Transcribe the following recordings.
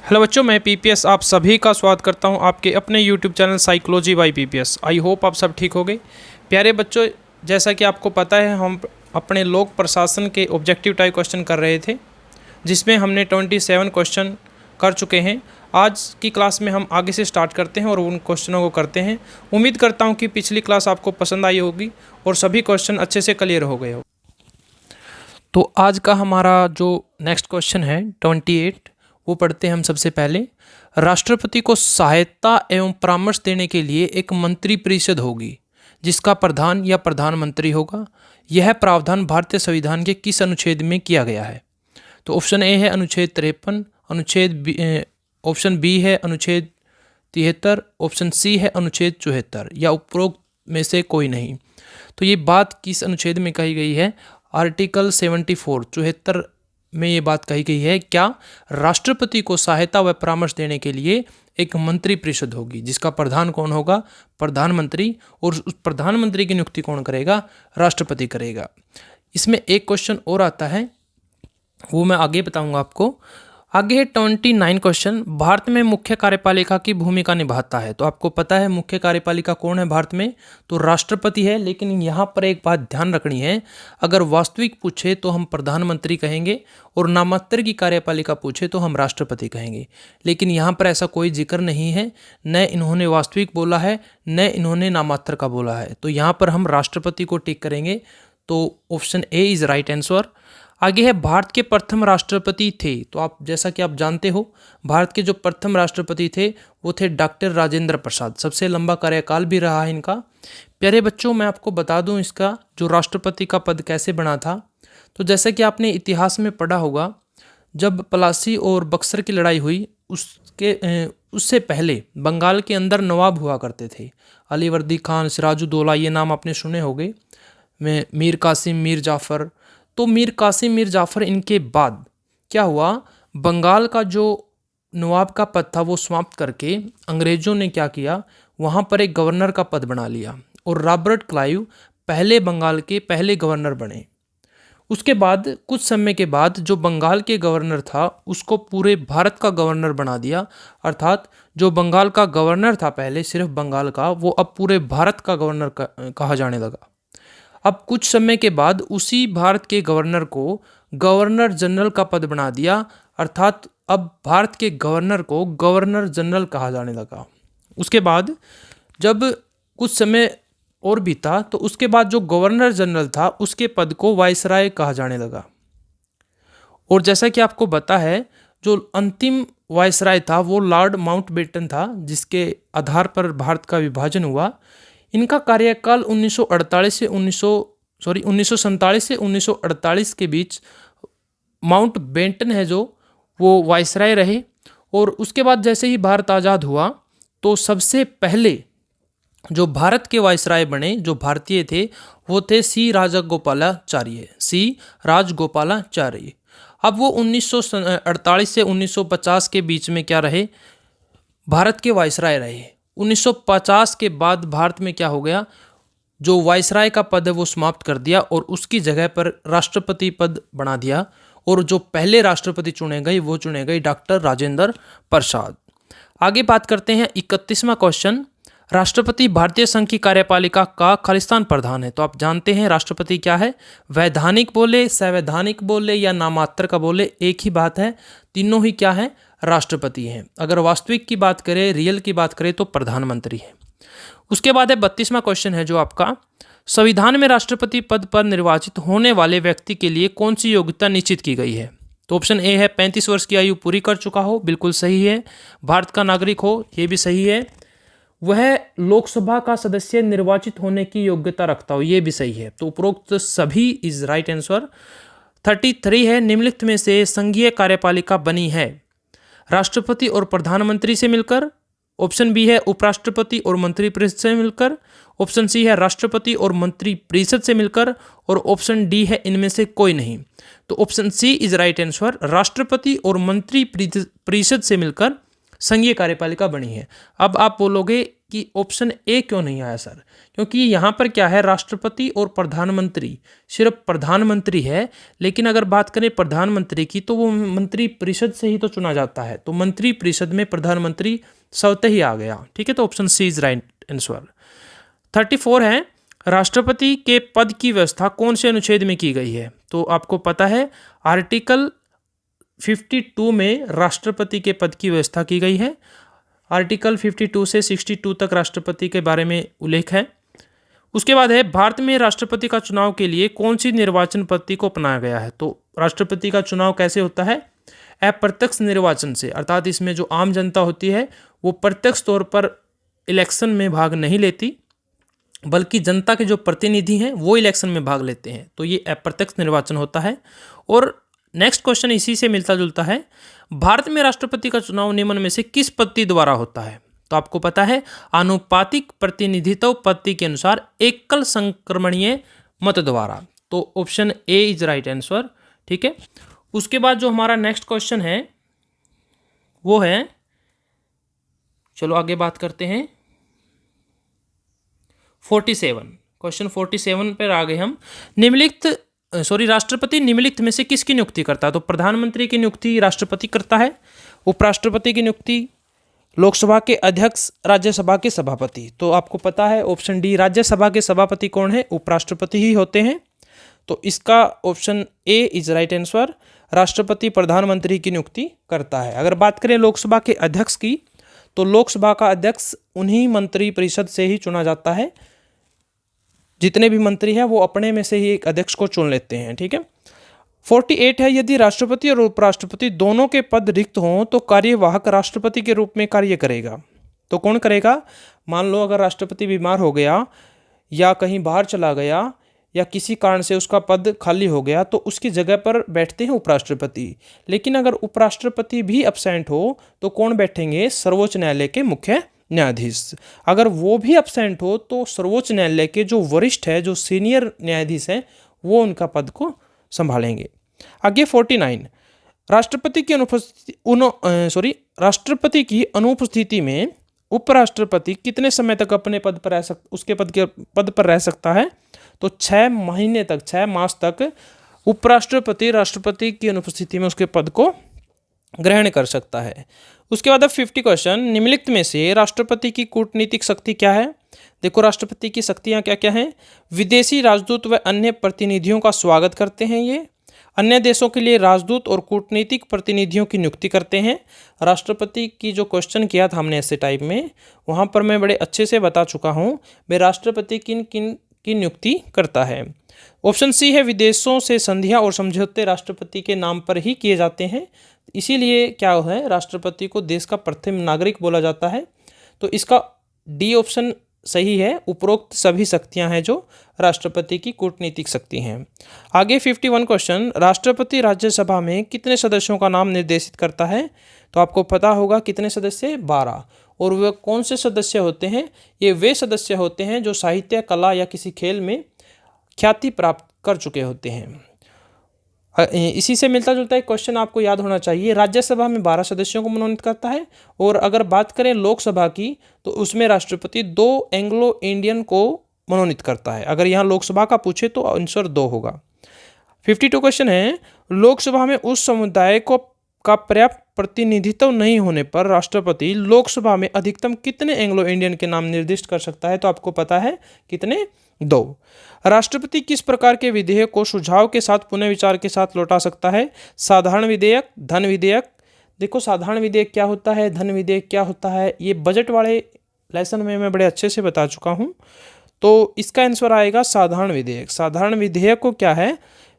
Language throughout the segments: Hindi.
हेलो बच्चों, मैं पीपीएस आप सभी का स्वागत करता हूं आपके अपने YouTube channel psychology by PPS. I hope आप सब ठीक हो गए। प्यारे बच्चों, जैसा कि आपको पता है हम अपने लोक प्रशासन के ऑब्जेक्टिव टाइप क्वेश्चन कर रहे थे, जिसमें हमने 27 क्वेश्चन कर चुके हैं। आज की क्लास में हम आगे से स्टार्ट करते हैं और उन क्वेश्चनों को करते हैं। उम्मीद करता हूँ कि पिछली क्लास आपको पसंद आई होगी और सभी क्वेश्चन अच्छे से क्लियर हो गए हो। तो आज का हमारा जो नेक्स्ट क्वेश्चन है 28, वो पढ़ते हैं हम सबसे पहले। राष्ट्रपति को सहायता एवं परामर्श देने के लिए एक मंत्री परिषद होगी जिसका प्रधान या प्रधानमंत्री होगा। यह प्रावधान भारतीय संविधान के किस अनुच्छेद में किया गया है? तो ऑप्शन ए है अनुच्छेद 53, ऑप्शन बी है अनुच्छेद 73, ऑप्शन सी है अनुच्छेद 74 या उपरोक्त में से कोई नहीं। तो ये बात किस अनुच्छेद में कही गई है? आर्टिकल 74 74 में ये बात कही गई है। क्या राष्ट्रपति को सहायता व परामर्श देने के लिए एक मंत्री परिषद होगी जिसका प्रधान कौन होगा? प्रधानमंत्री। और उस प्रधानमंत्री की नियुक्ति कौन करेगा? राष्ट्रपति करेगा। इसमें एक क्वेश्चन और आता है, वो मैं आगे बताऊंगा आपको। आगे है 29 क्वेश्चन। भारत में मुख्य कार्यपालिका की भूमिका निभाता है। तो आपको पता है मुख्य कार्यपालिका कौन है भारत में? तो राष्ट्रपति है। लेकिन यहाँ पर एक बात ध्यान रखनी है, अगर वास्तविक पूछे तो हम प्रधानमंत्री कहेंगे और नामात्र की कार्यपालिका पूछे तो हम राष्ट्रपति कहेंगे। लेकिन यहाँ पर ऐसा कोई जिक्र नहीं है, न इन्होंने वास्तविक बोला है न इन्होंने नामात्र का बोला है। तो यहाँ पर हम राष्ट्रपति को टिक करेंगे। तो option A is right answer. आगे है भारत के प्रथम राष्ट्रपति थे। तो आप जैसा कि आप जानते हो भारत के जो प्रथम राष्ट्रपति थे वो थे डॉक्टर राजेंद्र प्रसाद। सबसे लंबा कार्यकाल भी रहा है इनका। प्यारे बच्चों, मैं आपको बता दूं इसका जो राष्ट्रपति का पद कैसे बना था। तो जैसा कि आपने इतिहास में पढ़ा होगा, जब प्लासी और बक्सर की लड़ाई हुई उससे पहले बंगाल के अंदर नवाब हुआ करते थे। अलीवर्दी खान, सिराजुद्दौला, ये नाम आपने सुने होंगे। मीर कासिम, मीर जाफ़र। तो मीर कासिम, मीर जाफ़र, इनके बाद क्या हुआ, बंगाल का जो नवाब का पद था वो समाप्त करके अंग्रेज़ों ने क्या किया, वहाँ पर एक गवर्नर का पद बना लिया और रॉबर्ट क्लाइव पहले बंगाल के पहले गवर्नर बने। उसके बाद कुछ समय के बाद जो बंगाल के गवर्नर था उसको पूरे भारत का गवर्नर बना दिया। अर्थात जो बंगाल का गवर्नर था पहले सिर्फ बंगाल का, वो अब पूरे भारत का गवर्नर कहा जाने लगा। अब कुछ समय के बाद उसी भारत के गवर्नर को गवर्नर जनरल का पद बना दिया। अर्थात अब भारत के गवर्नर को गवर्नर जनरल कहा जाने लगा। उसके बाद जब कुछ समय और बीता तो उसके बाद जो गवर्नर जनरल था उसके पद को वायसराय कहा जाने लगा। और जैसा कि आपको पता है जो अंतिम वायसराय था वो लॉर्ड माउंटबेटन था, जिसके आधार पर भारत का विभाजन हुआ। इनका कार्यकाल 1947 से 1948 के बीच माउंटबेटन है जो वो वायसराय रहे। और उसके बाद जैसे ही भारत आज़ाद हुआ तो सबसे पहले जो भारत के वायसराय बने जो भारतीय थे वो थे सी राजगोपालाचार्य। अब वो 1948 से 1950 के बीच में क्या रहे, भारत के वायसराय रहे। 1950 के बाद भारत में क्या हो गया, जो वायसराय का पद है वो समाप्त कर दिया और उसकी जगह पर राष्ट्रपति पद बना दिया। और जो पहले राष्ट्रपति चुने गए वो चुने गए डॉक्टर राजेंद्र प्रसाद। आगे बात करते हैं 31वां क्वेश्चन। राष्ट्रपति भारतीय संघ की कार्यपालिका का खालिस्तान प्रधान है। तो आप जानते हैं राष्ट्रपति क्या है, वैधानिक बोले, संवैधानिक बोले या नामात्र का बोले, एक ही बात है, तीनों ही क्या है, राष्ट्रपति हैं। अगर वास्तविक की बात करें, रियल की बात करें तो प्रधानमंत्री है। उसके बाद है 32वां क्वेश्चन है जो आपका, संविधान में राष्ट्रपति पद पर निर्वाचित होने वाले व्यक्ति के लिए कौन सी योग्यता निश्चित की गई है? तो ऑप्शन ए है 35 वर्ष की आयु पूरी कर चुका हो, बिल्कुल सही है। भारत का नागरिक हो, ये भी सही है। वह लोकसभा का सदस्य निर्वाचित होने की योग्यता रखता हो, ये भी सही है। तो उपरोक्त सभी इज राइट आंसर। 33 है, निम्नलिखित में से संघीय कार्यपालिका बनी है राष्ट्रपति और प्रधानमंत्री से मिलकर। ऑप्शन बी है उपराष्ट्रपति और मंत्री परिषद से मिलकर। ऑप्शन सी है राष्ट्रपति और मंत्री परिषद से मिलकर। और ऑप्शन डी है इनमें से कोई नहीं। तो option C is right answer, राष्ट्रपति और मंत्री परिषद से मिलकर संघीय कार्यपालिका बनी है। अब आप बोलोगे कि ऑप्शन ए क्यों नहीं आया सर, क्योंकि यहाँ पर क्या है, राष्ट्रपति और प्रधानमंत्री, सिर्फ प्रधानमंत्री है, लेकिन अगर बात करें प्रधानमंत्री की तो वो मंत्री परिषद से ही तो चुना जाता है, तो मंत्री परिषद में प्रधानमंत्री स्वतः ही आ गया। ठीक है, तो option C is right answer. 34 है, राष्ट्रपति के पद की व्यवस्था कौन से अनुच्छेद में की गई है? तो आपको पता है आर्टिकल 52 में राष्ट्रपति के पद की व्यवस्था की गई है। आर्टिकल 52 से 62 तक राष्ट्रपति के बारे में उल्लेख है। उसके बाद है, भारत में राष्ट्रपति का चुनाव के लिए कौन सी निर्वाचन पद्धति को अपनाया गया है? तो राष्ट्रपति का चुनाव कैसे होता है? अप्रत्यक्ष निर्वाचन से, अर्थात इसमें जो आम जनता होती है वो प्रत्यक्ष तौर पर इलेक्शन में भाग नहीं लेती, बल्कि जनता के जो प्रतिनिधि हैं वो इलेक्शन में भाग लेते हैं, तो ये अप्रत्यक्ष निर्वाचन होता है। और नेक्स्ट क्वेश्चन इसी से मिलता जुलता है, भारत में राष्ट्रपति का चुनाव निम्न में से किस पद्धति द्वारा होता है? तो आपको पता है आनुपातिक प्रतिनिधित्व पद्धति के अनुसार एकल संक्रमणीय मत द्वारा, तो option A is right answer. ठीक है, उसके बाद जो हमारा नेक्स्ट क्वेश्चन है वो है, चलो आगे बात करते हैं 47, क्वेश्चन 47 पर आ गए हम। राष्ट्रपति निम्नलिखित में से किसकी नियुक्ति करता है? तो प्रधानमंत्री की नियुक्ति राष्ट्रपति करता है, उपराष्ट्रपति की नियुक्ति लोकसभा के अध्यक्ष, राज्यसभा के सभापति। तो आपको पता है ऑप्शन डी, राज्यसभा के सभापति कौन है? उपराष्ट्रपति ही होते हैं, तो इसका option A is right answer. राष्ट्रपति प्रधानमंत्री की नियुक्ति करता है। अगर बात करें लोकसभा के अध्यक्ष की, तो लोकसभा का अध्यक्ष उन्हीं मंत्री परिषद से ही चुना जाता है, जितने भी मंत्री हैं वो अपने में से ही एक अध्यक्ष को चुन लेते हैं। ठीक है, 48 है, यदि राष्ट्रपति और उपराष्ट्रपति दोनों के पद रिक्त हों तो कार्यवाहक राष्ट्रपति के रूप में कार्य करेगा। तो कौन करेगा? मान लो अगर राष्ट्रपति बीमार हो गया या कहीं बाहर चला गया या किसी कारण से उसका पद खाली हो गया तो उसकी जगह पर बैठते हैं उपराष्ट्रपति। लेकिन अगर उपराष्ट्रपति भी अब्सेंट हो तो कौन बैठेंगे? सर्वोच्च न्यायालय के मुख्य न्यायाधीश। अगर वो भी अब्सेंट हो तो सर्वोच्च न्यायालय के जो वरिष्ठ है, जो सीनियर न्यायाधीश हैं, वो उनका पद को संभालेंगे। आगे 49, राष्ट्रपति की अनुपस्थिति में उपराष्ट्रपति कितने समय तक अपने पद पर उसके पद पर रह सकता है? तो 6 महीने तक, 6 मास तक उपराष्ट्रपति राष्ट्रपति की अनुपस्थिति में उसके पद को ग्रहण कर सकता है। उसके बाद अब 50 क्वेश्चन, निम्नलिखित में से राष्ट्रपति की कूटनीतिक शक्ति क्या है? देखो राष्ट्रपति की शक्तियां क्या क्या हैं? विदेशी राजदूत व अन्य प्रतिनिधियों का स्वागत करते हैं, ये अन्य देशों के लिए राजदूत और कूटनीतिक प्रतिनिधियों की नियुक्ति करते हैं। राष्ट्रपति की जो क्वेश्चन किया था हमने ऐसे टाइप में, वहाँ पर मैं बड़े अच्छे से बता चुका हूँ वे राष्ट्रपति किन किन की नियुक्ति करता है। ऑप्शन सी है, विदेशों से संधियां और समझौते राष्ट्रपति के नाम पर ही किए जाते हैं, इसीलिए क्या है, राष्ट्रपति को देश का प्रथम नागरिक बोला जाता है। तो इसका डी ऑप्शन सही है, उपरोक्त सभी शक्तियां हैं जो राष्ट्रपति की कूटनीतिक शक्ति हैं। आगे 51 क्वेश्चन, राष्ट्रपति राज्यसभा में कितने सदस्यों का नाम निर्देशित करता है? तो आपको पता होगा कितने सदस्य? 12। और वे कौन से सदस्य होते हैं? ये वे सदस्य होते हैं जो साहित्य, कला या किसी खेल में ख्याति प्राप्त कर चुके होते हैं। इसी से मिलता जुलता एक क्वेश्चन आपको याद होना चाहिए, राज्यसभा में 12 सदस्यों को मनोनीत करता है, और अगर बात करें लोकसभा की तो उसमें राष्ट्रपति 2 एंग्लो इंडियन को मनोनीत करता है। अगर यहाँ लोकसभा का पूछे तो आंसर 2 होगा। 52 क्वेश्चन है, लोकसभा में उस समुदाय का पर्याप्त प्रतिनिधित्व नहीं होने पर राष्ट्रपति लोकसभा में अधिकतम कितने एंग्लो इंडियन के नाम निर्दिष्ट कर सकता है? तो आपको पता है कितने? 2। राष्ट्रपति किस प्रकार के विधेयक को सुझाव के साथ पुनः विचार के साथ लौटा सकता है? साधारण विधेयक, धन विधेयक। देखो साधारण विधेयक क्या होता है, धन विधेयक क्या होता है, ये बजट वाले लेसन में मैं बड़े अच्छे से बता चुका हूँ। तो इसका आंसर आएगा साधारण विधेयक। साधारण विधेयक को क्या है,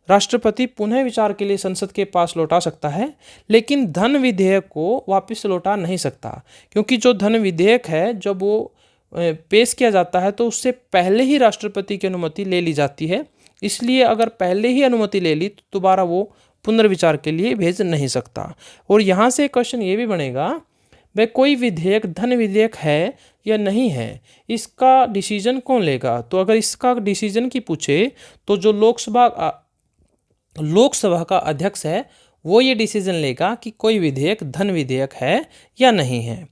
राष्ट्रपति पुनः विचार के लिए संसद के पास लौटा सकता है, लेकिन धन विधेयक को वापस लौटा नहीं सकता, क्योंकि जो धन विधेयक है जब वो पेश किया जाता है तो उससे पहले ही राष्ट्रपति की अनुमति ले ली जाती है। इसलिए अगर पहले ही अनुमति ले ली तो दोबारा वो पुनर्विचार के लिए भेज नहीं सकता। और यहाँ से क्वेश्चन ये भी बनेगा, वह कोई विधेयक धन विधेयक है या नहीं है, इसका डिसीजन कौन लेगा? तो अगर इसका डिसीजन की पूछे तो जो लोकसभा का अध्यक्ष है वो ये डिसीजन लेगा कि कोई विधेयक धन विधेयक है या नहीं है।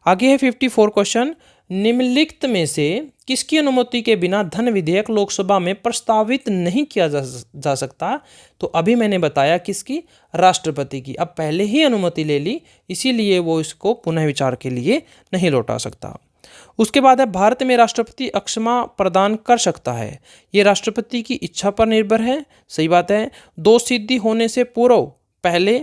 आगे है 54 क्वेश्चन, निम्नलिखित में से किसकी अनुमति के बिना धन विधेयक लोकसभा में प्रस्तावित नहीं किया जा सकता? तो अभी मैंने बताया किसकी, राष्ट्रपति की। अब पहले ही अनुमति ले ली, इसीलिए वो इसको पुनः विचार के लिए नहीं लौटा सकता। उसके बाद है भारत में राष्ट्रपति अक्षमा प्रदान कर सकता है, ये राष्ट्रपति की इच्छा पर निर्भर है। सही बात है। दो सिद्धि होने से पूर्व पहले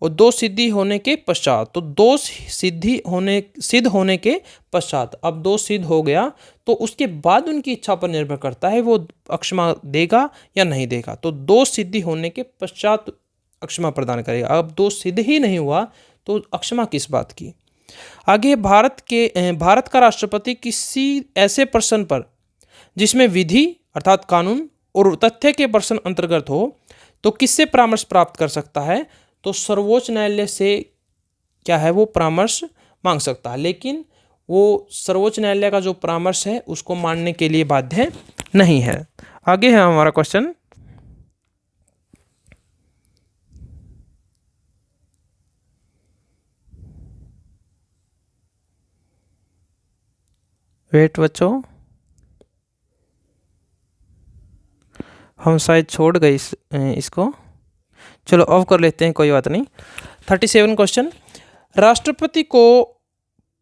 और दो सिद्धि होने के पश्चात, तो दो सिद्ध होने के पश्चात, अब दो सिद्ध हो गया तो उसके बाद उनकी इच्छा पर निर्भर करता है वो अक्षमा देगा या नहीं देगा। तो दो सिद्धि होने के पश्चात अक्षमा प्रदान करेगा। अब दो सिद्ध ही नहीं हुआ तो अक्षमा किस बात की। आगे भारत का राष्ट्रपति किसी ऐसे प्रश्न पर जिसमें विधि अर्थात कानून और तथ्य के प्रश्न अंतर्गत हो तो किससे परामर्श प्राप्त कर सकता है? तो सर्वोच्च न्यायालय से क्या है वो परामर्श मांग सकता है, लेकिन वो सर्वोच्च न्यायालय का जो परामर्श है उसको मानने के लिए बाध्य नहीं है। आगे है हमारा क्वेश्चन, वेट बच्चों, हम शायद छोड़ गए इसको, चलो ऑफ कर लेते हैं, कोई बात नहीं। 37 क्वेश्चन, राष्ट्रपति को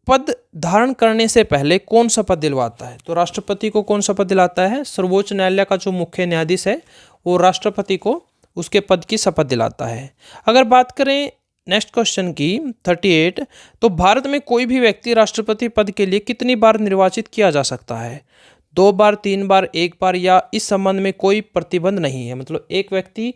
पद धारण करने से पहले कौन शपथ दिलवाता है? तो राष्ट्रपति को कौन शपथ दिलाता है? सर्वोच्च न्यायालय का जो मुख्य न्यायाधीश है वो राष्ट्रपति को उसके पद की शपथ दिलाता है। अगर बात करें नेक्स्ट क्वेश्चन की 38, तो भारत में कोई भी व्यक्ति राष्ट्रपति पद के लिए कितनी बार निर्वाचित किया जा सकता है? 2 बार, 3 बार, 1 बार, या इस संबंध में कोई प्रतिबंध नहीं है। मतलब एक व्यक्ति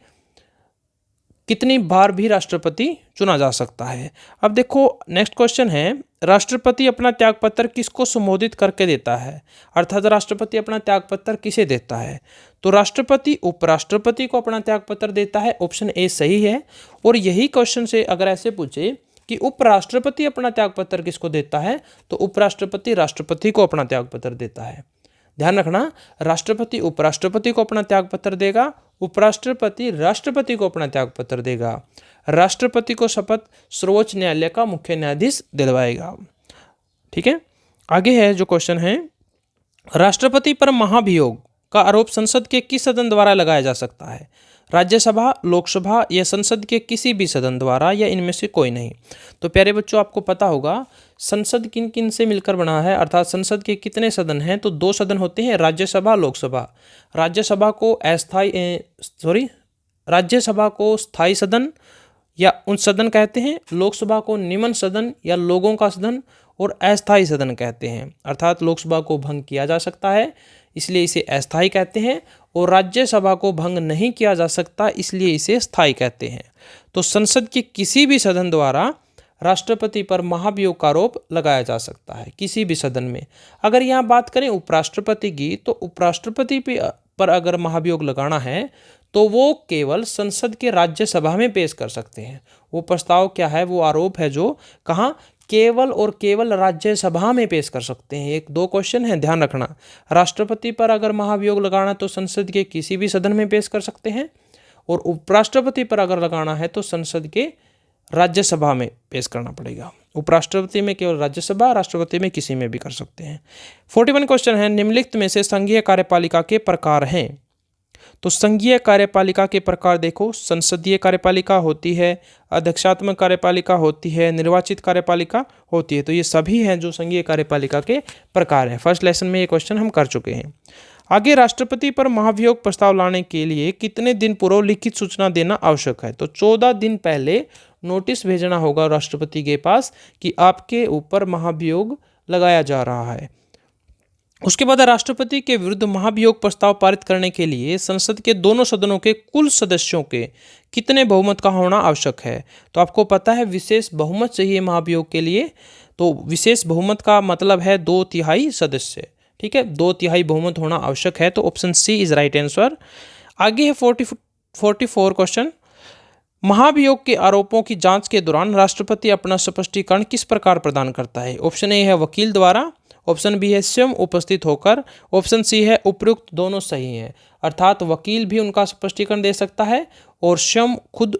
कितनी बार भी राष्ट्रपति चुना जा सकता है। अब देखो नेक्स्ट क्वेश्चन है, राष्ट्रपति अपना त्यागपत्र किसको संबोधित करके देता है? अर्थात राष्ट्रपति अपना त्यागपत्र किसे देता है? तो राष्ट्रपति उपराष्ट्रपति को अपना त्यागपत्र देता है। ऑप्शन ए सही है। और यही क्वेश्चन से अगर ऐसे पूछे कि उपराष्ट्रपति अपना त्यागपत्र किसको देता है, तो उपराष्ट्रपति राष्ट्रपति को अपना त्यागपत्र देता है। ध्यान रखना, राष्ट्रपति उपराष्ट्रपति को अपना त्यागपत्र देगा, उपराष्ट्रपति राष्ट्रपति को अपना त्यागपत्र देगा, राष्ट्रपति को शपथ सर्वोच्च न्यायालय का मुख्य न्यायाधीश दिलवाएगा। ठीक है। आगे है जो क्वेश्चन है, राष्ट्रपति पर महाभियोग का आरोप संसद के किस सदन द्वारा लगाया जा सकता है? राज्यसभा, लोकसभा या संसद के किसी भी सदन द्वारा, या इनमें से कोई नहीं। तो प्यारे बच्चों, आपको पता होगा संसद किन किन से मिलकर बना है, अर्थात संसद के कितने सदन हैं? तो 2 सदन होते हैं, राज्यसभा, लोकसभा। राज्यसभा को स्थायी सदन या उच्च सदन कहते हैं, लोकसभा को निम्न सदन या लोगों का सदन और अस्थायी सदन कहते हैं। अर्थात लोकसभा को भंग किया जा सकता है इसलिए इसे अस्थायी कहते हैं, और राज्यसभा को भंग नहीं किया जा सकता इसलिए इसे स्थायी कहते हैं। तो संसद के किसी भी सदन द्वारा राष्ट्रपति पर महाभियोग का आरोप लगाया जा सकता है, किसी भी सदन में। अगर यहाँ बात करें उपराष्ट्रपति की, तो उपराष्ट्रपति पर अगर महाभियोग लगाना है तो वो केवल संसद के राज्यसभा में पेश कर सकते हैं। वो प्रस्ताव क्या है, वो आरोप है जो कहाँ, केवल और केवल राज्यसभा में पेश कर सकते हैं। 1-2 क्वेश्चन है, ध्यान रखना। राष्ट्रपति पर अगर महाभियोग लगाना तो संसद के किसी भी सदन में पेश कर सकते हैं, और उपराष्ट्रपति पर अगर लगाना है तो संसद के राज्यसभा में पेश करना पड़ेगा। उपराष्ट्रपति में केवल राज्यसभा, राष्ट्रपति में किसी में भी कर सकते हैं। 41 क्वेश्चन है, निम्नलिखित में से संघीय कार्यपालिका के प्रकार हैं? तो संघीय कार्यपालिका के प्रकार देखो, संसदीय कार्यपालिका होती है, अध्यक्षात्मक कार्यपालिका होती है, निर्वाचित कार्यपालिका होती है। तो ये सभी हैं जो संघीय कार्यपालिका के प्रकार हैं। फर्स्ट लेसन में ये क्वेश्चन हम कर चुके हैं। आगे, राष्ट्रपति पर महाभियोग प्रस्ताव लाने के लिए कितने दिन पूर्व लिखित सूचना देना आवश्यक है? तो 14 दिन पहले नोटिस भेजना होगा राष्ट्रपति के पास कि आपके ऊपर महाभियोग लगाया जा रहा है। उसके बाद राष्ट्रपति के विरुद्ध महाभियोग प्रस्ताव पारित करने के लिए संसद के दोनों सदनों के कुल सदस्यों के कितने बहुमत का होना आवश्यक है? तो आपको पता है विशेष बहुमत चाहिए महाभियोग के लिए। तो विशेष बहुमत का मतलब है 2/3 सदस्य। ठीक है, 2/3 बहुमत होना आवश्यक है। तो option C is right answer. आगे है 44 क्वेश्चन, महाभियोग के आरोपों की जांच के दौरान राष्ट्रपति अपना स्पष्टीकरण किस प्रकार प्रदान करता है? ऑप्शन ए है वकील द्वारा, ऑप्शन बी है स्वयं उपस्थित होकर, ऑप्शन सी है उपयुक्त दोनों सही हैं। अर्थात वकील भी उनका स्पष्टीकरण दे सकता है और स्वयं खुद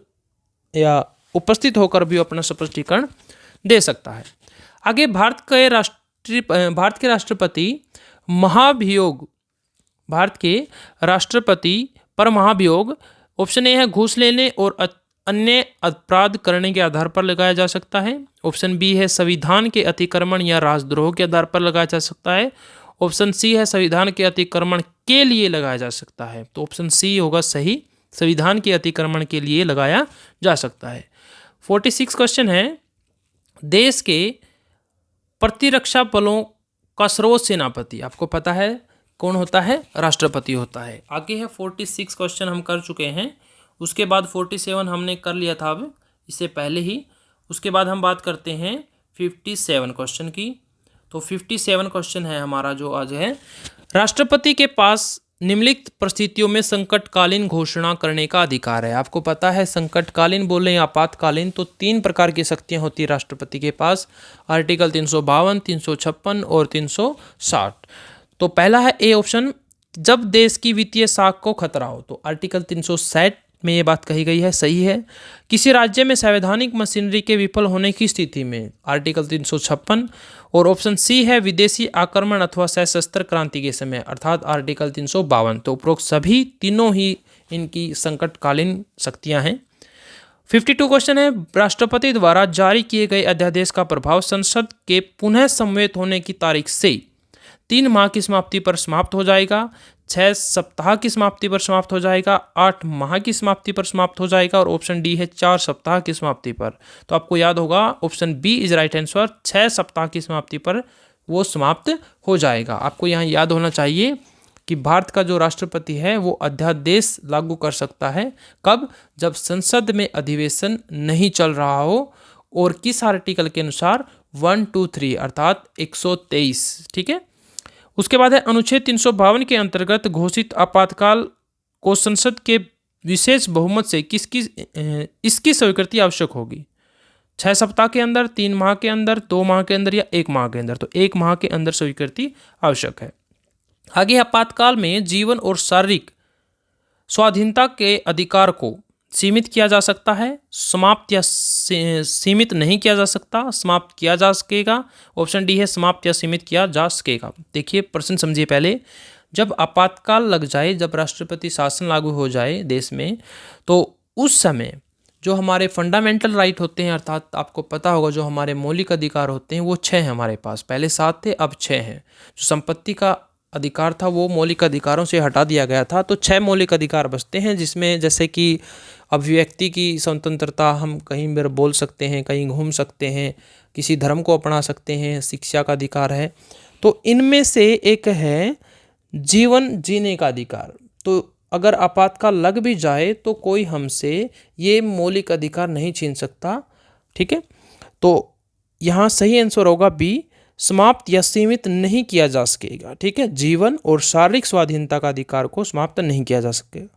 या उपस्थित होकर भी अपना स्पष्टीकरण दे सकता है। आगे भारत के राष्ट्रपति महाभियोग, भारत के राष्ट्रपति पर महाभियोग ऑप्शन ए है घूस लेने और अन्य अपराध करने के आधार पर लगाया जा सकता है। ऑप्शन बी है संविधान के अतिक्रमण या राजद्रोह के आधार पर लगाया जा सकता है। ऑप्शन सी है संविधान के अतिक्रमण के लिए लगाया जा सकता है। तो ऑप्शन सी होगा सही, संविधान के अतिक्रमण के लिए लगाया जा सकता है। 46 क्वेश्चन है, देश के प्रतिरक्षा बलों का सर्वोच्च सेनापति आपको पता है कौन होता है? राष्ट्रपति होता है। आगे है 46 क्वेश्चन हम कर चुके हैं, उसके बाद 47 हमने कर लिया था अब इससे पहले ही। उसके बाद हम बात करते हैं 57 क्वेश्चन की। तो 57 क्वेश्चन है हमारा जो आज है, राष्ट्रपति के पास निम्नलिखित परिस्थितियों में संकटकालीन घोषणा करने का अधिकार है। आपको पता है संकटकालीन बोले या आपातकालीन, तो 3 प्रकार की शक्तियां होती है राष्ट्रपति के पास, आर्टिकल 352, 356 और 360। तो पहला है ए ऑप्शन, जब देश की वित्तीय साख को खतरा हो, तो आर्टिकल 360 में ये बात कही गई है, सही है। किसी राज्य में संवैधानिक मशीनरी के विफल होने की स्थिति में, आर्टिकल 356। और ऑप्शन सी है विदेशी आक्रमण अथवा सशस्त्र क्रांति के समय, अर्थात आर्टिकल 352। तो उपरोक्त सभी तीनों ही इनकी संकटकालीन शक्तियां हैं। 52 क्वेश्चन है, राष्ट्रपति द्वारा जारी किए गए अध्यादेश का प्रभाव संसद के पुनः समवेत होने की तारीख से 3 माह की समाप्ति पर समाप्त हो जाएगा, 6 सप्ताह की समाप्ति पर समाप्त हो जाएगा, 8 माह की समाप्ति पर समाप्त हो जाएगा, और ऑप्शन डी है 4 सप्ताह की समाप्ति पर। तो आपको याद होगा option B is right answer, 6 सप्ताह की समाप्ति पर वो समाप्त हो जाएगा। आपको यहाँ याद होना चाहिए कि भारत का जो राष्ट्रपति है वो अध्यादेश लागू कर सकता है कब? जब संसद में अधिवेशन नहीं चल रहा हो, और किस आर्टिकल के अनुसार? 1, 2, 3 अर्थात 123। ठीक है। उसके बाद है अनुच्छेद 352 के अंतर्गत घोषित आपातकाल को संसद के विशेष बहुमत से इसकी स्वीकृति आवश्यक होगी। 6 सप्ताह के अंदर, 3 माह के अंदर, 2 माह के अंदर या 1 माह के अंदर। तो 1 माह के अंदर स्वीकृति आवश्यक है। आगे आपातकाल में जीवन और शारीरिक स्वाधीनता के अधिकार को सीमित किया जा सकता है, समाप्त या सीमित नहीं किया जा सकता, समाप्त किया जा सकेगा। ऑप्शन डी है समाप्त या सीमित किया जा सकेगा। देखिए प्रश्न समझिए पहले, जब आपातकाल लग जाए, जब राष्ट्रपति शासन लागू हो जाए देश में, तो उस समय जो हमारे फंडामेंटल राइट होते हैं, अर्थात आपको पता होगा जो हमारे मौलिक अधिकार होते हैं वो 6 हैं हमारे पास, पहले 7 थे अब 6 हैं। जो संपत्ति का अधिकार था वो मौलिक अधिकारों से हटा दिया गया था, तो 6 मौलिक अधिकार बचते हैं, जिसमें जैसे कि अभिव्यक्ति की स्वतंत्रता, हम कहीं भी बोल सकते हैं, कहीं घूम सकते हैं, किसी धर्म को अपना सकते हैं, शिक्षा का अधिकार है। तो इनमें से एक है जीवन जीने का अधिकार। तो अगर आपातकाल लग भी जाए तो कोई हमसे ये मौलिक अधिकार नहीं छीन सकता। ठीक है, तो यहाँ सही आंसर होगा बी, समाप्त या सीमित नहीं किया जा सकेगा। ठीक है, जीवन और शारीरिक स्वाधीनता का अधिकार को समाप्त नहीं किया जा सकेगा।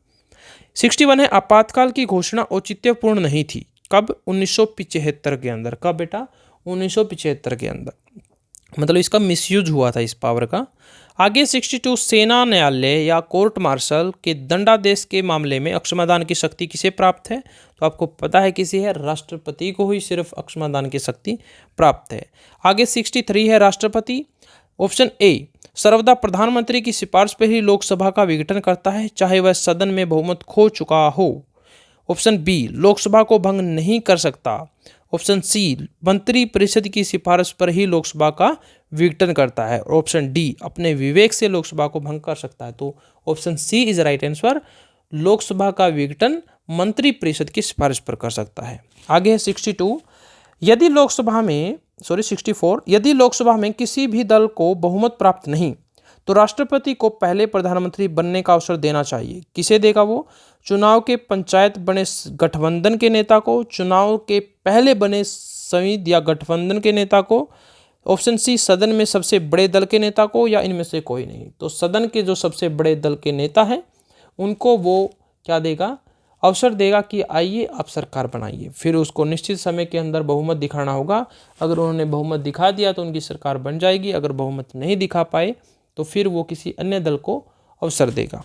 61 है आपातकाल की घोषणा औचित्यपूर्ण नहीं थी, कब? 1975 के अंदर। कब बेटा? 1975 के अंदर, मतलब इसका मिसयूज हुआ था इस पावर का। आगे 62 सेना न्यायालय या कोर्ट मार्शल के दंडादेश के मामले में अक्षमादान की शक्ति किसे प्राप्त है? तो आपको पता है किसे है, राष्ट्रपति को ही सिर्फ अक्षमादान की शक्ति प्राप्त है। आगे 63 है राष्ट्रपति, ऑप्शन ए सर्वदा प्रधानमंत्री की सिफारिश पर ही लोकसभा का विघटन करता है, चाहे वह सदन में बहुमत खो चुका हो। ऑप्शन बी लोकसभा को भंग नहीं कर सकता। ऑप्शन सी मंत्री परिषद की सिफारिश पर ही लोकसभा का विघटन करता है। ऑप्शन डी अपने विवेक से लोकसभा को भंग कर सकता है। तो option C is right answer, Lok Sabha का विघटन मंत्री परिषद की सिफारिश पर कर सकता है। आगे है 62, यदि लोकसभा में 64 यदि लोकसभा में किसी भी दल को बहुमत प्राप्त नहीं तो राष्ट्रपति को पहले प्रधानमंत्री बनने का अवसर देना चाहिए। किसे देगा वो? चुनाव के पंचायत बने गठबंधन के नेता को, चुनाव के पहले बने संविद या गठबंधन के नेता को, ऑप्शन सी सदन में सबसे बड़े दल के नेता को, या इनमें से कोई नहीं। तो सदन के जो सबसे बड़े दल के नेता हैं उनको वो क्या देगा? अवसर देगा कि आइए आप सरकार बनाइए। फिर उसको निश्चित समय के अंदर बहुमत दिखाना होगा। अगर उन्होंने बहुमत दिखा दिया तो उनकी सरकार बन जाएगी, अगर बहुमत नहीं दिखा पाए तो फिर वो किसी अन्य दल को अवसर देगा।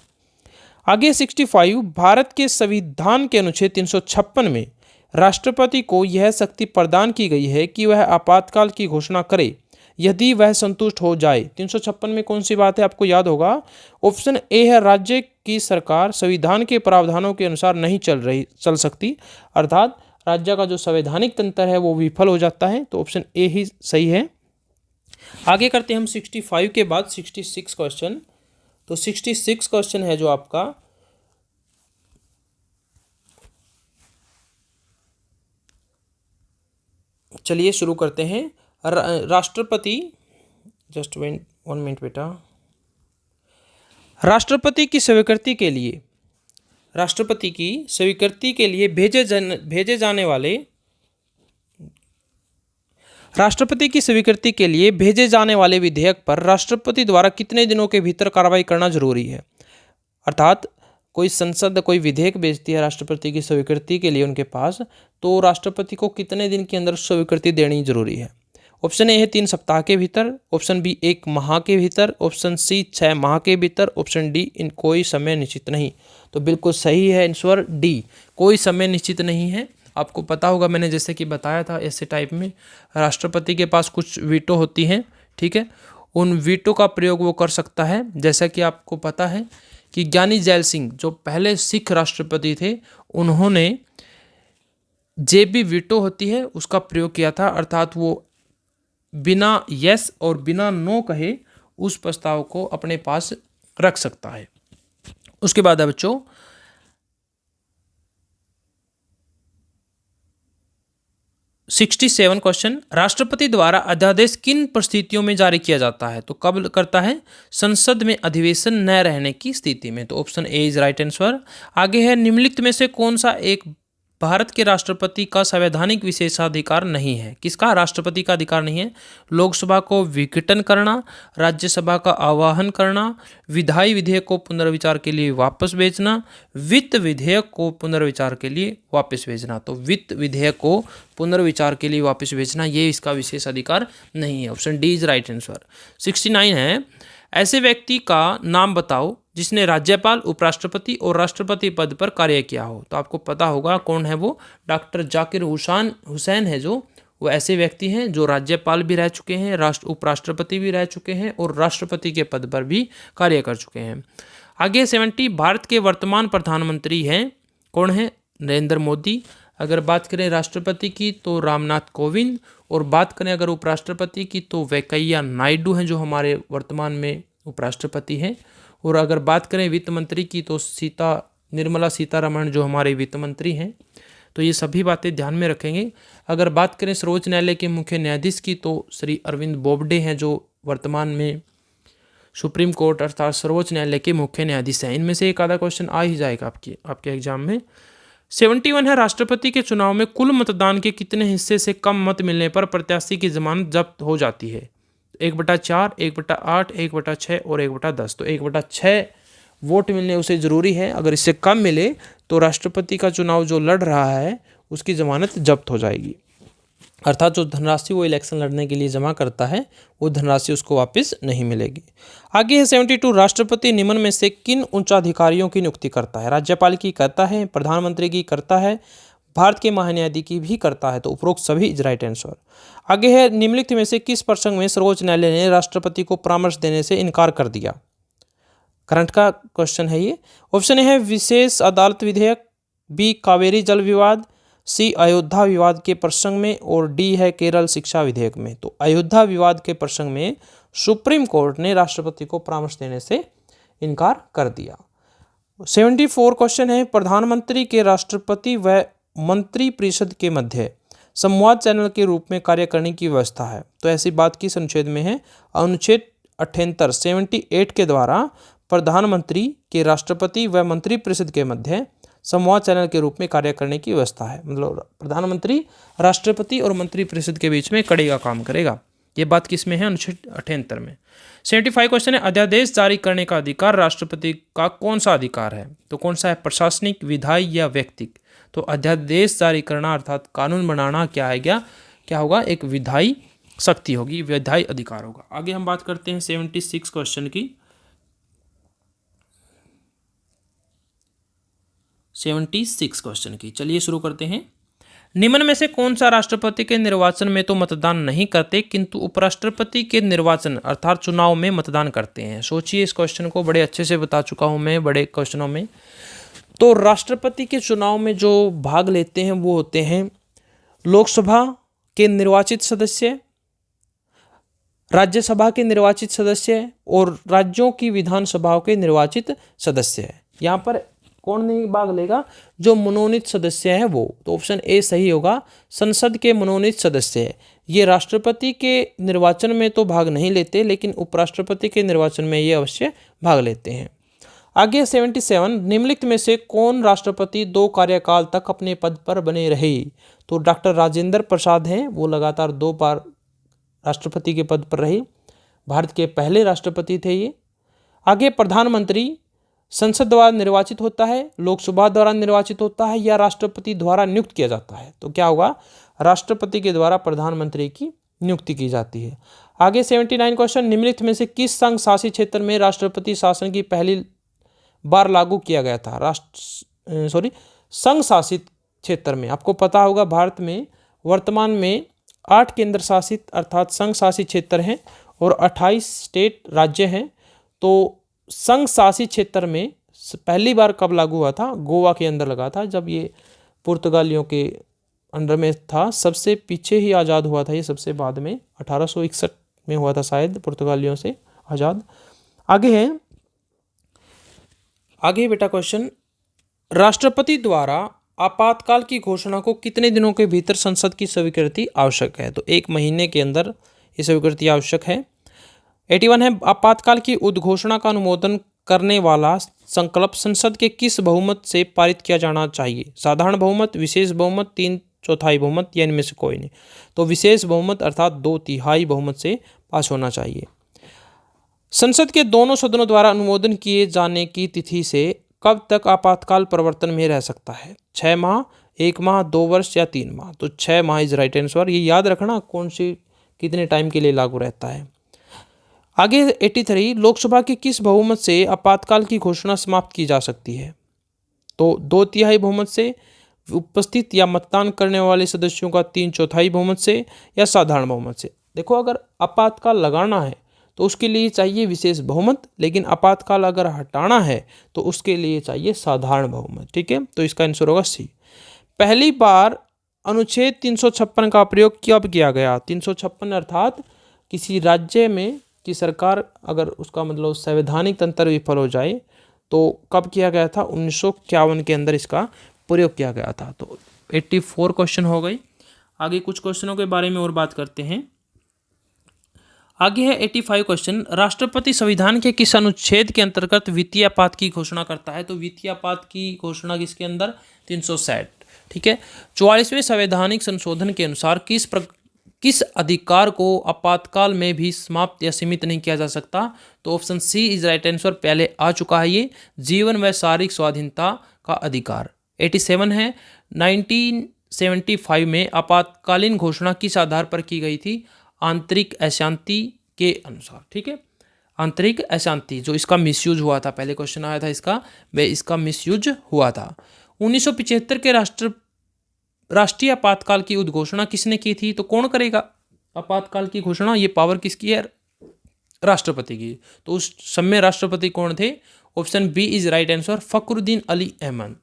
आगे 65 भारत के संविधान के अनुच्छेद 356 में राष्ट्रपति को यह शक्ति प्रदान की गई है कि वह आपातकाल की घोषणा करे यदि वह संतुष्ट हो जाए। 356 में कौन सी बात है आपको याद होगा? ऑप्शन ए है राज्य की सरकार संविधान के प्रावधानों के अनुसार नहीं चल सकती, अर्थात राज्य का जो संवैधानिक तंत्र है वो विफल हो जाता है। तो ऑप्शन ए ही सही है। आगे करते हैं हम 65 के बाद 66 क्वेश्चन। तो 66 क्वेश्चन है जो आपका चलिए शुरू करते हैं। राष्ट्रपति जस्ट वन मिनट बेटा। राष्ट्रपति की स्वीकृति के लिए भेजे जाने वाले विधेयक पर राष्ट्रपति द्वारा कितने दिनों के भीतर कार्रवाई करना जरूरी है। अर्थात कोई संसद कोई विधेयक भेजती है राष्ट्रपति की स्वीकृति के लिए उनके पास, तो राष्ट्रपति को कितने दिन के अंदर स्वीकृति देनी जरूरी है। ऑप्शन ए है 3 सप्ताह के भीतर, ऑप्शन बी 1 माह के भीतर, ऑप्शन सी 6 माह के भीतर, ऑप्शन डी इन कोई समय निश्चित नहीं। तो बिल्कुल सही है आंसर डी, कोई समय निश्चित नहीं है। आपको पता होगा मैंने जैसे कि बताया था ऐसे टाइप में राष्ट्रपति के पास कुछ वीटो होती हैं, ठीक है, उन वीटो का प्रयोग वो कर सकता है। जैसा कि आपको पता है कि ज्ञानी जैल सिंह जो पहले सिख राष्ट्रपति थे, उन्होंने जे बी वीटो होती है उसका प्रयोग किया था, अर्थात वो बिना यस और बिना नो कहे उस प्रस्ताव को अपने पास रख सकता है। उसके बाद है बच्चों 67 क्वेश्चन, राष्ट्रपति द्वारा अध्यादेश किन परिस्थितियों में जारी किया जाता है। तो कब करता है? संसद में अधिवेशन न रहने की स्थिति में। तो option A is right answer. आगे है निम्नलिखित में से कौन सा एक भारत के राष्ट्रपति का संवैधानिक विशेषाधिकार नहीं है। किसका राष्ट्रपति का अधिकार नहीं है? लोकसभा को विघटन करना, राज्यसभा का आह्वान करना, विधायी विधेयक को पुनर्विचार के लिए वापस भेजना, वित्त विधेयक को पुनर्विचार के लिए वापस भेजना। तो वित्त विधेयक को पुनर्विचार के लिए वापस भेजना ये इसका विशेष अधिकार नहीं है। Option D is right answer. 69 है ऐसे व्यक्ति का नाम बताओ जिसने राज्यपाल, उपराष्ट्रपति और राष्ट्रपति पद पर कार्य किया हो। तो आपको पता होगा कौन है वो, डॉक्टर जाकिर हुसैन है जो, वो ऐसे व्यक्ति हैं जो राज्यपाल भी रह चुके हैं, उपराष्ट्रपति भी रह चुके हैं और राष्ट्रपति के पद पर भी कार्य कर चुके हैं। आगे 70 भारत के वर्तमान प्रधानमंत्री हैं, कौन है? नरेंद्र मोदी। अगर बात करें राष्ट्रपति की तो रामनाथ कोविंद, और बात करें अगर उपराष्ट्रपति की तो वेंकैया नायडू हैं जो हमारे वर्तमान में उपराष्ट्रपति हैं। और अगर बात करें वित्त मंत्री की तो निर्मला सीतारमण जो हमारे वित्त मंत्री हैं। तो ये सभी बातें ध्यान में रखेंगे। अगर बात करें सर्वोच्च न्यायालय के मुख्य न्यायाधीश की तो श्री अरविंद बोबडे हैं जो वर्तमान में सुप्रीम कोर्ट अर्थात सर्वोच्च न्यायालय के मुख्य न्यायाधीश हैं। इनमें से एक आधा क्वेश्चन आ ही जाएगा आपके एग्जाम में। 71 है राष्ट्रपति के चुनाव में कुल मतदान के कितने हिस्से से कम मत मिलने पर प्रत्याशी की जमानत जब्त हो जाती है। 1/4, 1/8, 1/6 और 1/10। तो 1/6 वोट मिलने उसे जरूरी है। अगर इससे कम मिले तो राष्ट्रपति का चुनाव जो लड़ रहा है उसकी जमानत जब्त हो जाएगी, अर्थात जो धनराशि वो इलेक्शन लड़ने के लिए जमा करता है वो धनराशि उसको वापस नहीं मिलेगी। आगे है 72 राष्ट्रपति निम्न में से किन उच्चाधिकारियों की नियुक्ति करता है। राज्यपाल की करता है, प्रधानमंत्री की करता है, भारत के महान्यायाधीश की भी करता है। तो उपरोक्त सभी इज राइट आंसर। आगे है निम्नलिखित में से किस प्रसंग में सर्वोच्च न्यायालय ने राष्ट्रपति को परामर्श देने से इनकार कर दिया। करंट का क्वेश्चन है ये। ऑप्शन ए है विशेष अदालत विधेयक, बी कावेरी जल विवाद, सी अयोध्या विवाद के प्रसंग में, और डी है केरल शिक्षा विधेयक में। तो अयोध्या विवाद के प्रसंग में सुप्रीम कोर्ट ने राष्ट्रपति को परामर्श देने से इनकार कर दिया। 74 क्वेश्चन है प्रधानमंत्री के राष्ट्रपति व मंत्री परिषद के मध्य संवाद चैनल के रूप में कार्य करने की व्यवस्था है। तो ऐसी बात किस अनुच्छेद में है? अनुच्छेद 78 78 के द्वारा प्रधानमंत्री के राष्ट्रपति व मंत्री परिषद के मध्य संवाद चैनल के रूप में कार्य करने की व्यवस्था है। मतलब प्रधानमंत्री राष्ट्रपति और मंत्री परिषद के बीच में कड़ी का काम करेगा। ये बात किस में है? अनुच्छेद 78 में। 75 क्वेश्चन है अध्यादेश जारी करने का अधिकार राष्ट्रपति का कौन सा अधिकार है। तो कौन सा है? प्रशासनिक, विधायी या व्यक्तिक। तो अध्यादेश जारी करना अर्थात कानून बनाना क्या होगा? एक विधायी शक्ति होगी, विधायी अधिकार होगा। आगे हम बात करते हैं 76 क्वेश्चन की। 76 क्वेश्चन की चलिए शुरू करते हैं। निम्न में से कौन सा राष्ट्रपति के निर्वाचन में तो मतदान नहीं करते किंतु उपराष्ट्रपति के निर्वाचन अर्थात चुनाव में मतदान करते हैं? सोचिए, इस क्वेश्चन को बड़े अच्छे से बता चुका हूं मैं बड़े क्वेश्चनों में। तो राष्ट्रपति के चुनाव में जो भाग लेते हैं वो होते हैं लोकसभा के निर्वाचित सदस्य, राज्यसभा के निर्वाचित सदस्य और राज्यों की विधानसभाओं के निर्वाचित सदस्य है। यहाँ पर कौन नहीं भाग लेगा? जो मनोनीत सदस्य है वो। तो ऑप्शन ए सही होगा, संसद के मनोनीत सदस्य है। ये राष्ट्रपति के निर्वाचन में तो भाग नहीं लेते लेकिन उपराष्ट्रपति के निर्वाचन में ये अवश्य भाग लेते हैं। आगे 77, निम्नलिखित में से कौन राष्ट्रपति 2 कार्यकाल तक अपने पद पर बने रहे? तो डॉक्टर राजेंद्र प्रसाद हैं, वो लगातार 2 बार राष्ट्रपति के पद पर रहे, भारत के पहले राष्ट्रपति थे ये। आगे प्रधानमंत्री संसद द्वारा निर्वाचित होता है, लोकसभा द्वारा निर्वाचित होता है या राष्ट्रपति द्वारा नियुक्त किया जाता है? तो क्या होगा? राष्ट्रपति के द्वारा प्रधानमंत्री की नियुक्ति की जाती है। आगे 79 क्वेश्चन, निम्नलिखित में से किस संघ शासित क्षेत्र में राष्ट्रपति शासन की पहली बार लागू किया गया था? संघ शासित क्षेत्र में आपको पता होगा भारत में वर्तमान में 8 केंद्र शासित अर्थात संघ शासित क्षेत्र हैं और 28 स्टेट राज्य हैं। तो संघ शासित क्षेत्र में पहली बार कब लागू हुआ था? गोवा के अंदर लगा था, जब ये पुर्तगालियों के अंडर में था। सबसे पीछे ही आज़ाद हुआ था ये, सबसे बाद में 1861 में हुआ था शायद पुर्तगालियों से आज़ाद। आगे बेटा क्वेश्चन, राष्ट्रपति द्वारा आपातकाल की घोषणा को कितने दिनों के भीतर संसद की स्वीकृति आवश्यक है? तो 1 महीने के अंदर ये स्वीकृति आवश्यक है। 81 है, आपातकाल की उद्घोषणा का अनुमोदन करने वाला संकल्प संसद के किस बहुमत से पारित किया जाना चाहिए? साधारण बहुमत, विशेष बहुमत, 3/4 बहुमत या इनमें से कोई नहीं? तो विशेष बहुमत अर्थात 2/3 बहुमत से पास होना चाहिए। संसद के दोनों सदनों द्वारा अनुमोदन किए जाने की तिथि से कब तक आपातकाल प्रवर्तन में रह सकता है? 6 माह, 1 माह, 2 वर्ष या 3 माह? तो 6 माह इज राइट आंसर। ये याद रखना कौन सी कितने टाइम के लिए लागू रहता है। आगे 83, लोकसभा के किस बहुमत से आपातकाल की घोषणा समाप्त की जा सकती है? तो 2/3 बहुमत से, उपस्थित या मतदान करने वाले सदस्यों का 3/4 बहुमत से या साधारण बहुमत से? देखो, अगर आपातकाल लगाना है तो उसके लिए चाहिए विशेष बहुमत, लेकिन आपातकाल अगर हटाना है तो उसके लिए चाहिए साधारण बहुमत। ठीक है, तो इसका आंसर होगा सी। पहली बार अनुच्छेद 356 का प्रयोग कब किया गया? 356 अर्थात किसी राज्य में की सरकार अगर उसका मतलब संवैधानिक तंत्र विफल हो जाए तो कब किया गया था? 1951 के अंदर इसका प्रयोग किया गया था। तो 84 क्वेश्चन हो गए। आगे कुछ क्वेश्चनों के बारे में और बात करते हैं। आगे है 85 क्वेश्चन, राष्ट्रपति संविधान के किस अनुच्छेद के अंतर्गत वित्तीय आपात की घोषणा करता है? तो वित्तीय आपात की घोषणा किसके अंदर? 360। ठीक है, 44वें संवैधानिक संशोधन के अनुसार किस अधिकार को आपातकाल में भी समाप्त या सीमित नहीं किया जा सकता? तो option C is right answer, पहले आ चुका है ये, जीवन व शारीरिक स्वाधीनता का अधिकार। 87 है, 1975 में आपातकालीन घोषणा किस आधार पर की गई थी? आंतरिक अशांति के अनुसार। ठीक है, आंतरिक अशांति, जो इसका मिसयूज हुआ था, पहले क्वेश्चन आया था इसका मिसयूज हुआ था। 1975 के राष्ट्रीय आपातकाल की उद्घोषणा किसने की थी? तो कौन करेगा आपातकाल की घोषणा? ये पावर किसकी है? राष्ट्रपति की। तो उस समय राष्ट्रपति कौन थे? Option B is right answer, Fakhruddin Ali Ahmed.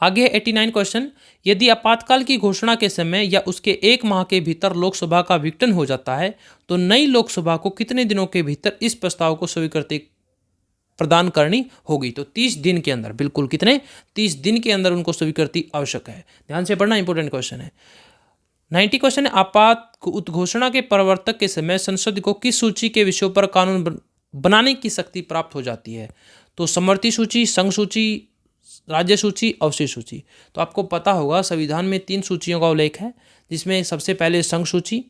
आगे 89 क्वेश्चन, यदि आपातकाल की घोषणा के समय या उसके 1 माह के भीतर लोकसभा का विघटन हो जाता है तो नई लोकसभा को कितने दिनों के भीतर इस प्रस्ताव को स्वीकृति प्रदान करनी होगी? तो 30 दिन के अंदर। बिल्कुल, कितने? 30 दिन के अंदर उनको स्वीकृति आवश्यक है। ध्यान से पढ़ना, इंपॉर्टेंट क्वेश्चन है। 90 क्वेश्चन है, आपात उद्घोषणा के प्रवर्तक के समय संसद को किस सूची के विषयों पर कानून बनाने की शक्ति प्राप्त हो जाती है? तो समवर्ती सूची, संघ सूची, राज्य सूची, अवशेष सूची। तो आपको पता होगा संविधान में 3 सूचियों का उल्लेख है, जिसमें सबसे पहले संघ सूची,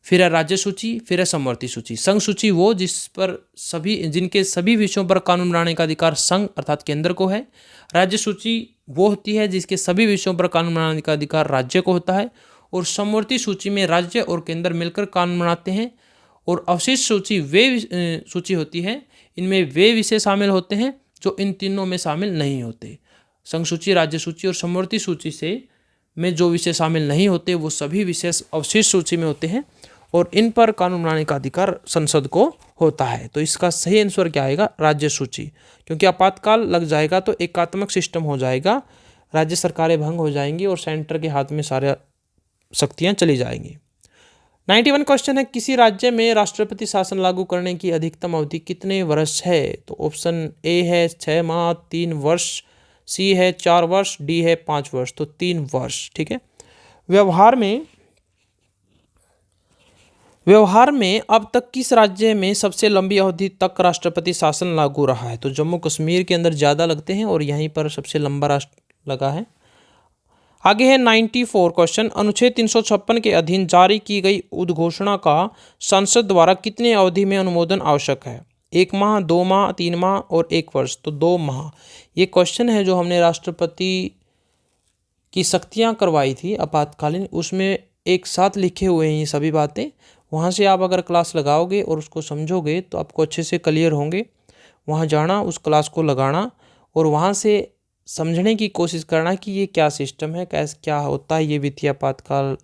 फिर है राज्य सूची, फिर है समवर्ती सूची। संघ सूची वो जिनके सभी विषयों पर कानून बनाने का अधिकार संघ अर्थात केंद्र को है। राज्य सूची वो होती है जिसके सभी विषयों पर कानून बनाने का अधिकार राज्य को होता है। और समवर्ती सूची में राज्य और केंद्र मिलकर कानून बनाते हैं। और अवशेष सूची वे सूची होती है, इनमें वे विषय शामिल होते हैं जो इन तीनों में शामिल नहीं होते। संघ सूची, राज्य सूची और समवर्ती सूची से में जो विषय शामिल नहीं होते वो सभी विषय अवशिष्ट सूची में होते हैं और इन पर कानून बनाने का अधिकार संसद को होता है। तो इसका सही आंसर क्या आएगा? राज्य सूची, क्योंकि आपातकाल लग जाएगा तो एकात्मक सिस्टम हो जाएगा, राज्य सरकारें भंग हो जाएंगी और सेंटर के हाथ में सारे शक्तियां चली जाएंगी। 91 क्वेश्चन है, किसी राज्य में राष्ट्रपति शासन लागू करने की अधिकतम अवधि कितने वर्ष है? तो ऑप्शन ए है 6 माह 3 वर्ष, सी है 4 वर्ष, डी है 5 वर्ष। तो 3 वर्ष, ठीक है। व्यवहार में अब तक किस राज्य में सबसे लंबी अवधि तक राष्ट्रपति शासन लागू रहा है? तो जम्मू कश्मीर के अंदर ज़्यादा लगते हैं और यहीं पर सबसे लंबा राष्ट्र लगा है। आगे है 94 क्वेश्चन, अनुच्छेद 356 के अधीन जारी की गई उद्घोषणा का संसद द्वारा कितने अवधि में अनुमोदन आवश्यक है? 1 माह, 2 माह, 3 माह और 1 वर्ष। तो 2 माह। ये क्वेश्चन है जो हमने राष्ट्रपति की शक्तियाँ करवाई थी आपातकालीन, उसमें एक साथ लिखे हुए हैं ये सभी बातें। वहाँ से आप अगर क्लास लगाओगे और उसको समझोगे तो आपको अच्छे से क्लियर होंगे। वहाँ जाना, उस क्लास को लगाना और वहाँ से समझने की कोशिश करना कि ये क्या सिस्टम है, कैसे क्या होता है ये वित्तीय आपातकाल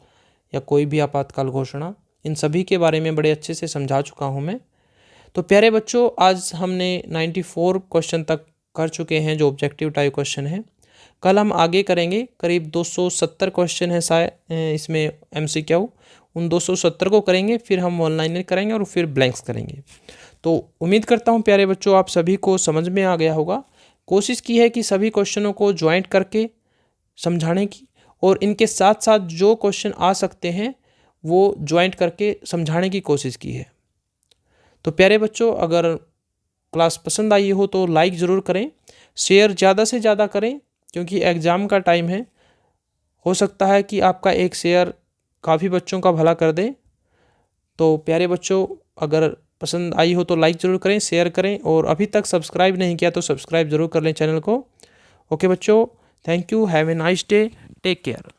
या कोई भी आपातकाल घोषणा, इन सभी के बारे में बड़े अच्छे से समझा चुका हूँ मैं। तो प्यारे बच्चों, आज हमने 94 क्वेश्चन तक कर चुके हैं जो ऑब्जेक्टिव टाइप क्वेश्चन है। कल हम आगे करेंगे, करीब 270 क्वेश्चन है शायद इसमें MCQ, उन 270 को करेंगे, फिर हम ऑनलाइन करेंगे और फिर ब्लैंक्स करेंगे। तो उम्मीद करता हूँ प्यारे बच्चों आप सभी को समझ में आ गया होगा। कोशिश की है कि सभी क्वेश्चनों को ज्वाइंट करके समझाने की और इनके साथ साथ जो क्वेश्चन आ सकते हैं वो ज्वाइंट करके समझाने की कोशिश की है। तो प्यारे बच्चों, अगर क्लास पसंद आई हो तो लाइक ज़रूर करें, शेयर ज़्यादा से ज़्यादा करें, क्योंकि एग्ज़ाम का टाइम है, हो सकता है कि आपका एक शेयर काफ़ी बच्चों का भला कर दे। तो प्यारे बच्चों, अगर पसंद आई हो तो लाइक ज़रूर करें, शेयर करें और अभी तक सब्सक्राइब नहीं किया तो सब्सक्राइब ज़रूर कर लें चैनल को। ओके बच्चों, thank you, have a nice day, take care.